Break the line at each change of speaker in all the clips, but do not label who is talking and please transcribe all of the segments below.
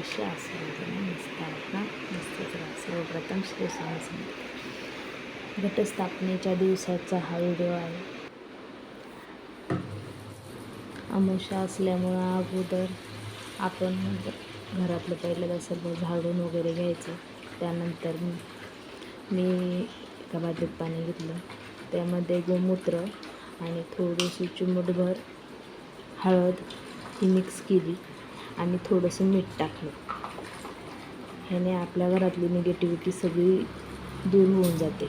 कसे असेल मस्त आहेत ना, मस्तच राहा. सर्वप्रथम श्री स्वामी समर्थ. घटस्थापनेच्या दिवसाचा हा व्हिडिओ आहे. अमावस्या असल्यामुळं अगोदर आपण घरातलं पहिलं सर्व झाडून वगैरे घ्यायचं. त्यानंतर मी एका बादलीत पाणी घेतलं, त्यामध्ये गोमूत्र आणि थोडीशी चिमूटभर हळद ही मिक्स केली आणि थोडंसं मीठ टाकलं. ह्याने आपल्या घरातली निगेटिव्हिटी सगळी दूर होऊन जाते.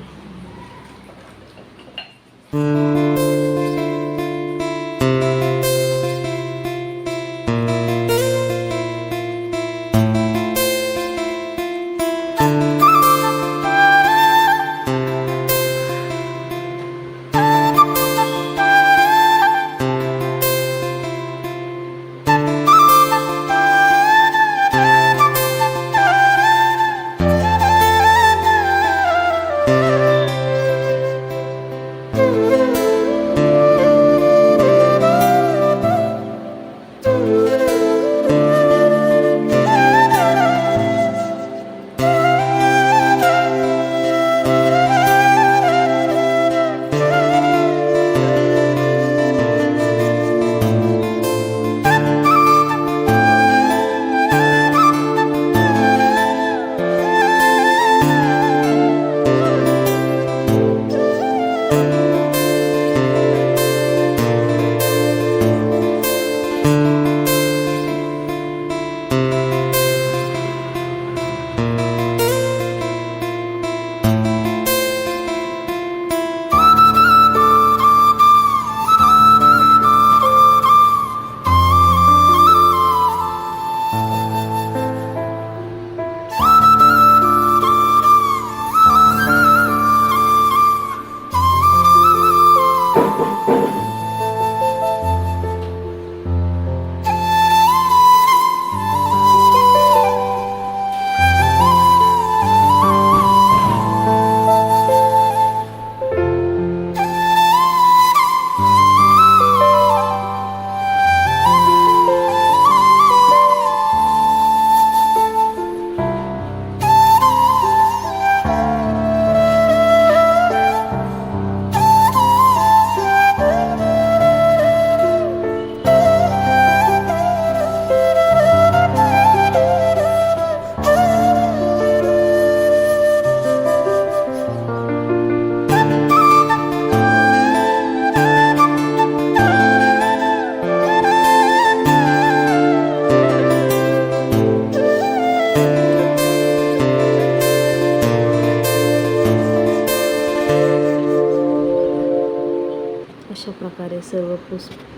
अशा प्रकारे सर्व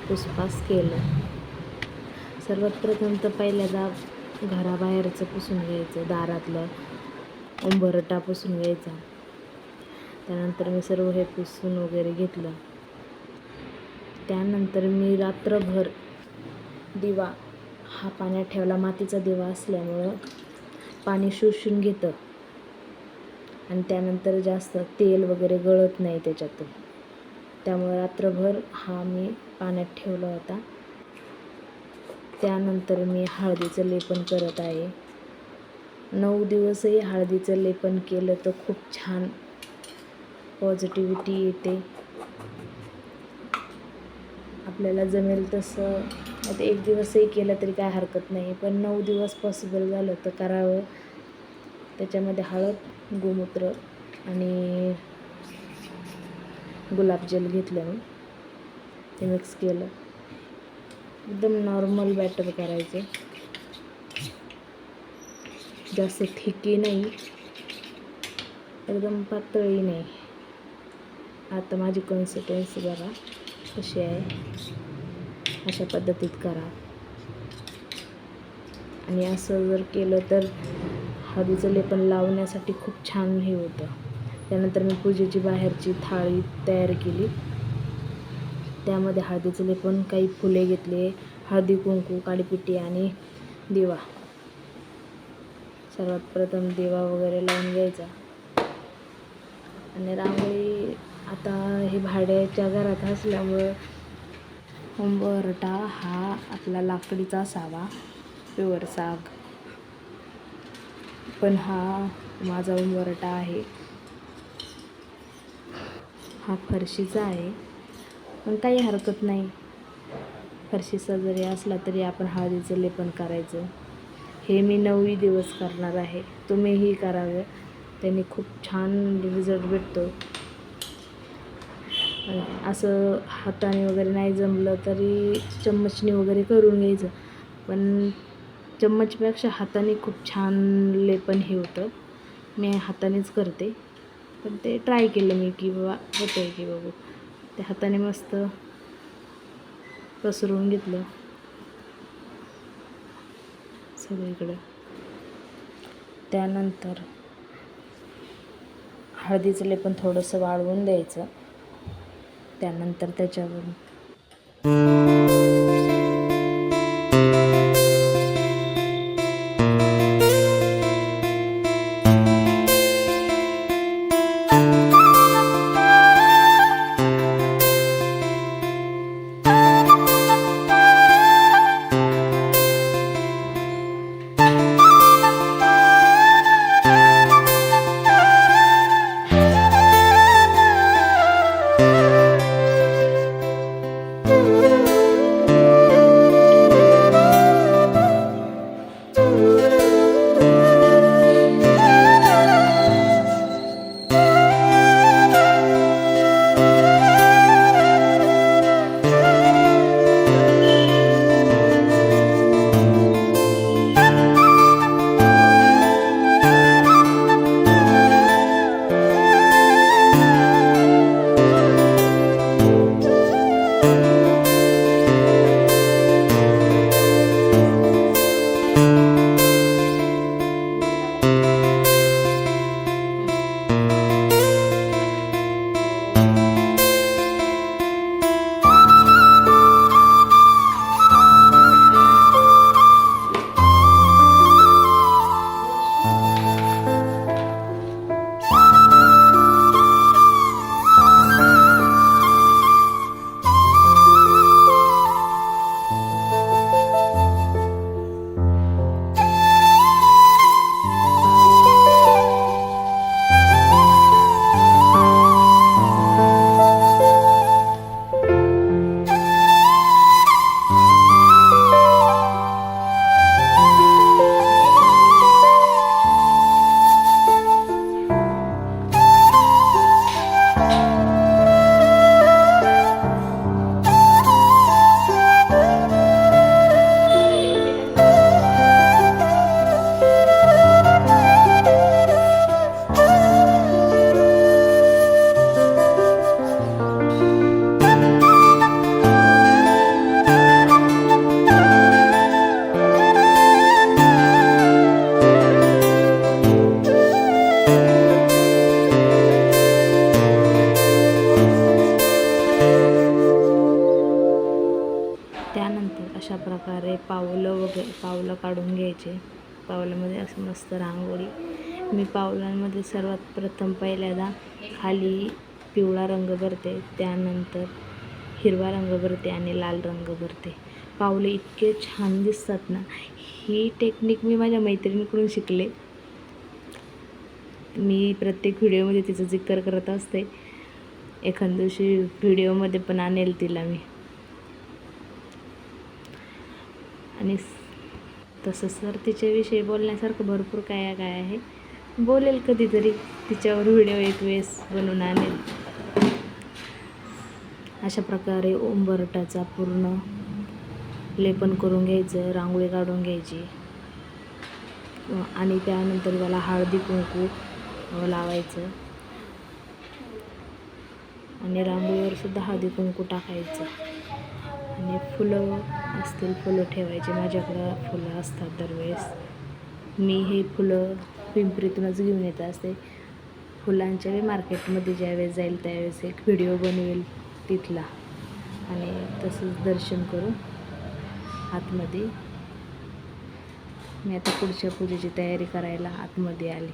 पुसपास केलं. सर्वात प्रथम तर पहिल्यांदा घराबाहेरचं पुसून घ्यायचं, दारातलं उंबरठा पुसून घ्यायचा. त्यानंतर मी सर्व हे पुसून वगैरे घेतलं. त्यानंतर मी रात्रभर दिवा हा पाण्यात ठेवला. मातीचा दिवा असल्यामुळं पाणी शोषून घेतं आणि त्यानंतर जास्त तेल वगैरे गळत नाही त्याच्यातून. त्यामुळे रात्रभर हा मी पाण्यात ठेवला होता. त्यानंतर मी हळदीचं लेपन करत आहे. 9 दिवसही हळदीचं लेपन केलं तर खूप छान पॉझिटिव्हिटी येते. आपल्याला जमेल तसं आता 1 दिवसही केलं तरी काय हरकत नाही, पण 9 दिवस पॉसिबल झालं तर करावं. त्याच्यामध्ये हळद, गोमूत्र आणि गुलाबजल घेतलं. मी ते मिक्स केलं. एकदम नॉर्मल बॅटर करायचं, जास्त थिकही नाही, एकदम पातळही नाही. आता माझी कन्सिस्टन्सी बघा कशी आहे. अशा पद्धतीत करा. आणि असं जर केलं तर हळदीचं लेपन लावण्यासाठी खूप छान हे होतं. त्यानंतर मी पूजेची बाहेरची थाळी तयार केली. त्यामध्ये हळदीचं लेपन, काही फुले घेतले, हळदी कुंकू, काळीपिटी आणि दिवा. सर्वात प्रथम दिवा वगैरे लावून घ्यायचा आणि रांगोळी. आता हे भाड्याच्या घरात असल्यामुळं उंबरठा हा आपला लाकडीचा असावा, प्युअर साग. पण हा माझा उंबरठा आहे, हा फरशीचा आहे, पण काही हरकत नाही. फरशीचा जरी असला तरी आपण हळदीचं लेपन करायचं. हे मी 9 दिवस करणार आहे, तुम्हीही करावे, त्याने खूप छान रिझल्ट भेटतो. असं हाताने वगैरे नाही जमलं तरी चम्मचने वगैरे करून घ्यायचं, पण चम्मचपेक्षा हाताने खूप छान लेपन हे होतं. मी हातानेच करते, पण ते ट्राय केलं मी की बाबा होतं आहे की बाबा. ते हाताने मस्त पसरवून घेतलं सगळीकडं. त्यानंतर हळदीचं लेपन थोडंसं वाळवून द्यायचं. त्यानंतर त्याच्यावरून अशा प्रकारे पावलं काढून घ्यायचे. पावलामध्ये असं मस्त रांगोळी. मी पावलांमध्ये सर्वात प्रथम पहिल्यांदा खाली पिवळा रंग भरते, त्यानंतर हिरवा रंग भरते आणि लाल रंग भरते. पावले इतके छान दिसतात ना. ही टेक्निक मी माझ्या मैत्रिणीकडून शिकले. मी प्रत्येक व्हिडिओमध्ये तिचा जिक्र करत असते. एखाद्या दिवशी व्हिडिओमध्ये पण आणेल तिला मी. आणि तसंच तर तिच्याविषयी बोलण्यासारखं भरपूर काय आहे. बोलेल कधीतरी, तिच्यावर व्हिडिओ एक वेळेस बनवून आणेल. अशा प्रकारे उंबरठ्याचा पूर्ण लेपन करून घ्यायचं, रांगोळी काढून घ्यायची आणि त्यानंतर त्याला हळदी कुंकू लावायचं आणि रांगोळीवर सुद्धा हळदी कुंकू टाकायचं. आणि फुलं असतील, फुलं ठेवायचे. माझ्याकडं फुलं असतात दरवेळेस. मी हे फुलं पिंपरीतूनच घेऊन येत असते. फुलांच्या मार्केटमध्ये ज्यावेळेस जाईल त्यावेळेस एक व्हिडिओ बनवेल तिथला. आणि तसंच दर्शन करू आतमध्ये. मी आता पुढच्या पूजेची तयारी करायला आतमध्ये आली.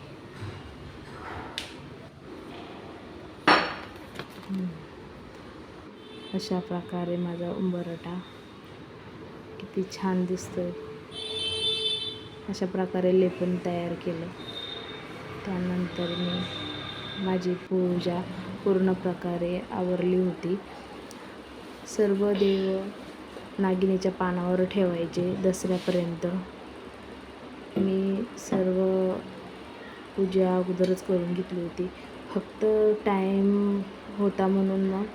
अशा प्रकारे माझा उंबरठा किती छान दिसतोय. अशा प्रकारे लेपन तयार केलं. त्यानंतर मी माझी पूजा पूर्ण प्रकारे आवरली होती. सर्व देव नागिनीच्या पानावर ठेवायचे दसऱ्यापर्यंत. मी सर्व पूजा अगोदरच करून घेतली होती. फक्त टाईम होता म्हणून मग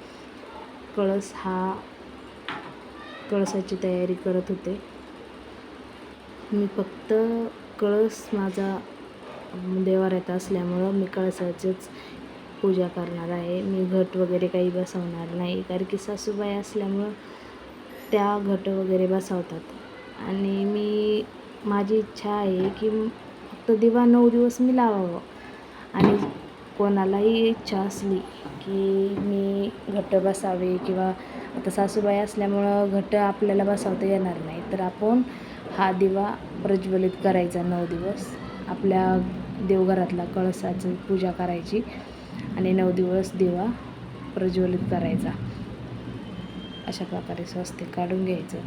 कळसाची तयारी करत होते. मी फक्त कळस माझा देवाऱ्यात असल्यामुळं मी कळसाचीच पूजा करणार आहे. मी घट वगैरे काही बसवणार नाही, कारण की सासूबाई असल्यामुळं त्या घट वगैरे बसवतात आणि माझी इच्छा आहे की फक्त दिवा 9 दिवस मी लावावं. आणि कोणालाही इच्छा असली की मी घट बसावे किंवा आता सासूबाई असल्यामुळं घट आपल्याला बसवता येणार नाही, तर आपण हा दिवा प्रज्वलित करायचा 9 दिवस. आपल्या देवघरातला कळसाची पूजा करायची आणि 9 दिवस दिवा प्रज्वलित करायचा. अशा प्रकारे स्वस्तिक काढून घ्यायचं.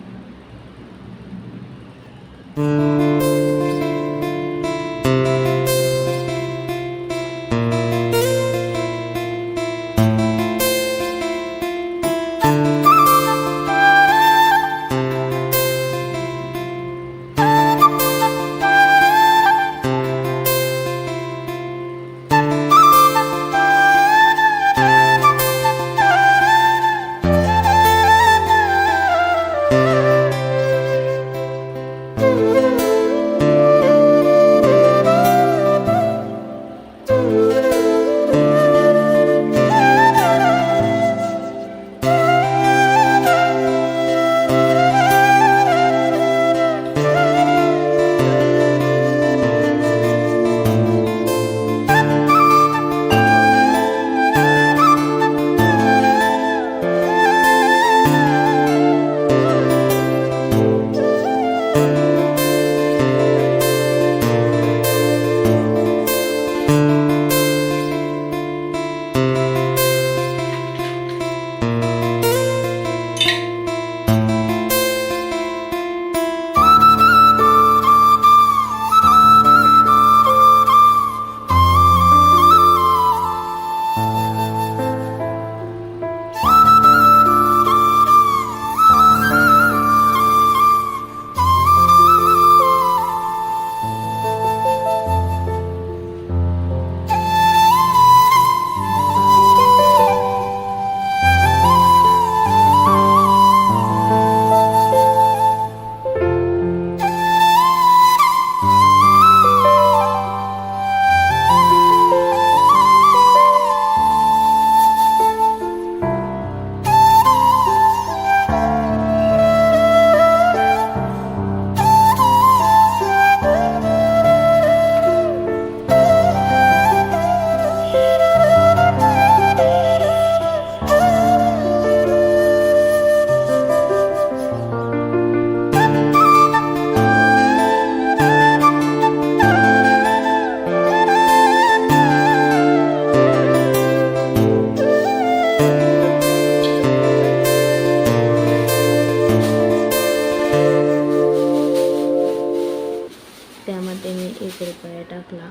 त्यामध्ये मी 1 रुपया टाकला.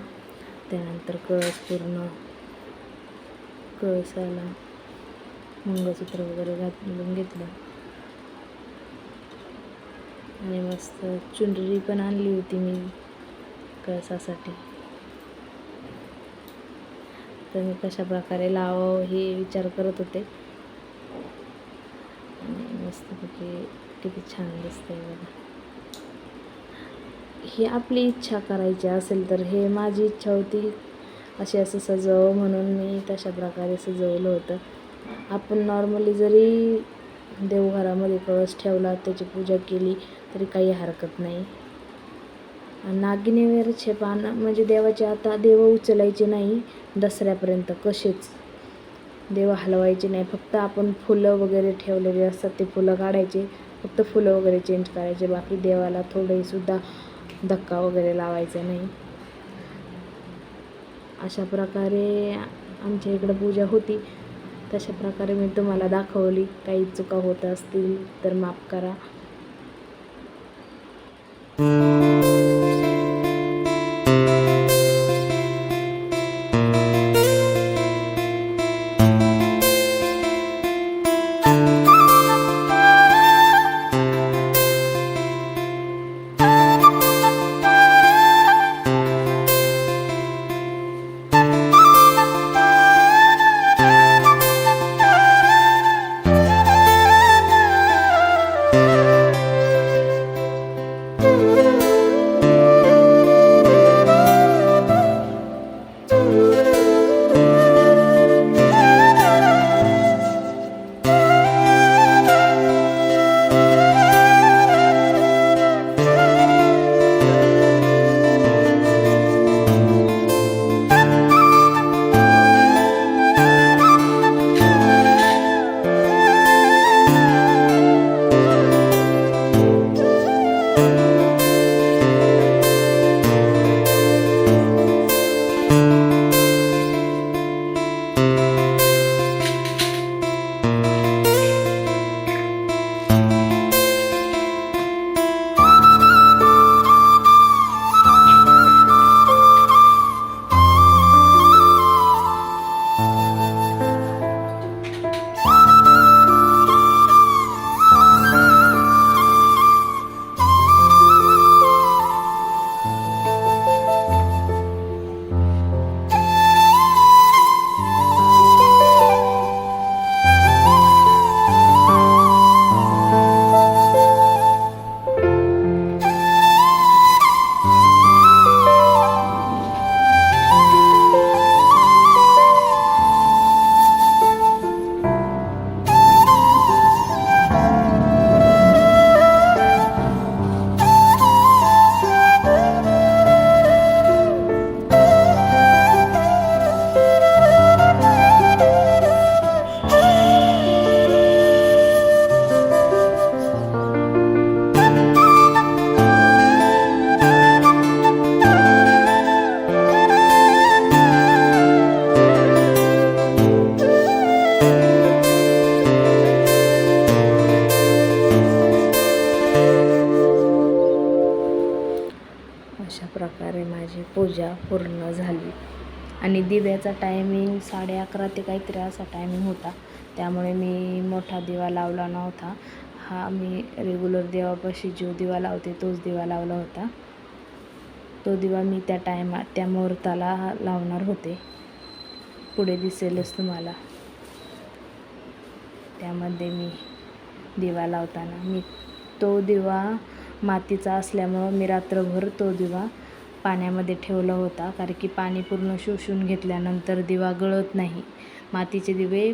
त्यानंतर कळसाला मंगळसूत्र वगैरे घालून घेतलं आणि मस्त चुनरी पण आणली होती मी कळसासाठी. तर मी कशा प्रकारे लावावं हे विचार करत होते आणि मस्तपैकी किती छान दिसतंय बघा. ही आपली इच्छा करायची असेल तर हे माझी इच्छा होती असं सजवावं, म्हणून मी तशा प्रकारे सजवलं होतं. आपण नॉर्मली जरी देवघरामध्ये कळस ठेवला, त्याची पूजा केली तरी काही हरकत नाही. नागिनीवरचे पानं म्हणजे देवाचे, आता देव उचलायचे नाही दसऱ्यापर्यंत, कसेच देव हलवायचे नाही. फक्त आपण फुलं वगैरे ठेवलेले असतात ते फुलं काढायचे, फक्त फुलं वगैरे चेंज करायचे. बाकी देवाला थोडेसुद्धा धक्का वगैरे लावायचा नाही. अशा प्रकारे आमच्या इकडं पूजा होती. तशा प्रकारे मी तुम्हाला दाखवली. काही चुका होत असतील तर माफ करा. प्रकारे माझी पूजा पूर्ण झाली. आणि दिव्याचा टायमिंग 11:30 ते काहीतरी असा टायमिंग होता, त्यामुळे मी मोठा दिवा लावला नव्हता. हा मी रेग्युलर देवापाशी जो दिवा लावते तोच दिवा लावला होता. तो दिवा मी त्या मुहूर्ताला लावणार होते. पुढे दिसेलच तुम्हाला. त्यामध्ये मी दिवा लावताना तो दिवा मातीचा असल्यामुळं मी रात्रभर तो दिवा पाण्यामध्ये ठेवला होता, कारण की पाणी पूर्ण शोषून घेतल्यानंतर दिवा गळत नाही. मातीचे दिवे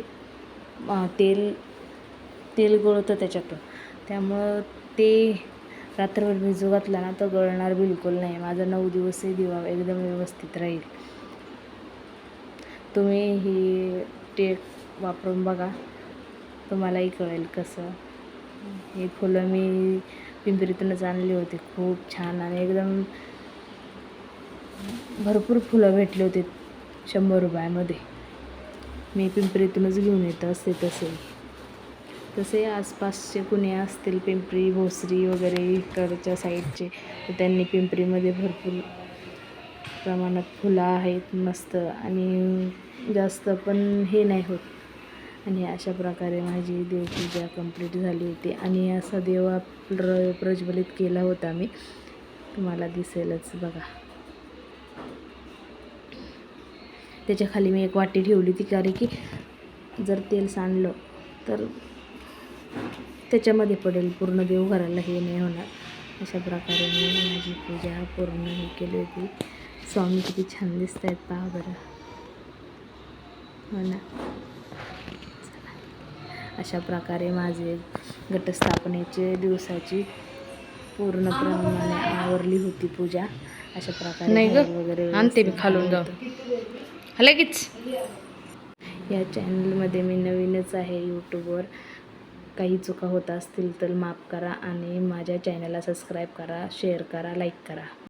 तेल गळतं त्याच्यातून, त्यामुळं ते रात्रभर भिजू घातला ना तर गळणार बिलकुल नाही. माझा 9 दिवसही दिवा एकदम व्यवस्थित राहील. तुम्ही ही टेक वापरून बघा, तुम्हालाही कळेल कसं. ही फुलं मी पिंपरीतूनच आणली होती, खूप छान आणि एकदम भरपूर फुलं भेटले होते 100 रुपयामध्ये. मी पिंपरीतूनच घेऊन येत असते. तसे आसपासचे कुणी असतील, पिंपरी भोसरी वगैरे इकडच्या साईडचे, तर त्यांनी पिंपरीमध्ये भरपूर प्रमाणात फुलं आहेत मस्त, आणि जास्त पण हे नाही होत. आणि अशा प्रकारे माझी देवपूजा कंप्लीट झाली होती. आणि असा देव प्रज्वलित केला होता मी, तुम्हाला दिसेलच बघा. त्याच्या खाली मी एक वाटी ठेवली होती, कारण की जर तेल सांडलं तर त्याच्यामध्ये पडेल, पूर्ण देवघराला हे नाही होणार. अशा प्रकारे मी माझी पूजा पूर्ण हे केली होती. स्वामी किती छान दिसत आहेत पहा बरं, हो ना. अशा प्रकारे माझे घटस्थापनेचे दिवसाची पूर्णप्रमाणे आवरली होती पूजा. अशा प्रकारे वगैरे आणते मी खालून जाऊ लगेच. या चॅनलमध्ये मी नवीनच आहे यूट्यूबवर. काही चुका होत असतील तर माफ करा, आणि माझ्या चॅनलला सबस्क्राईब करा, शेअर करा, लाईक करा.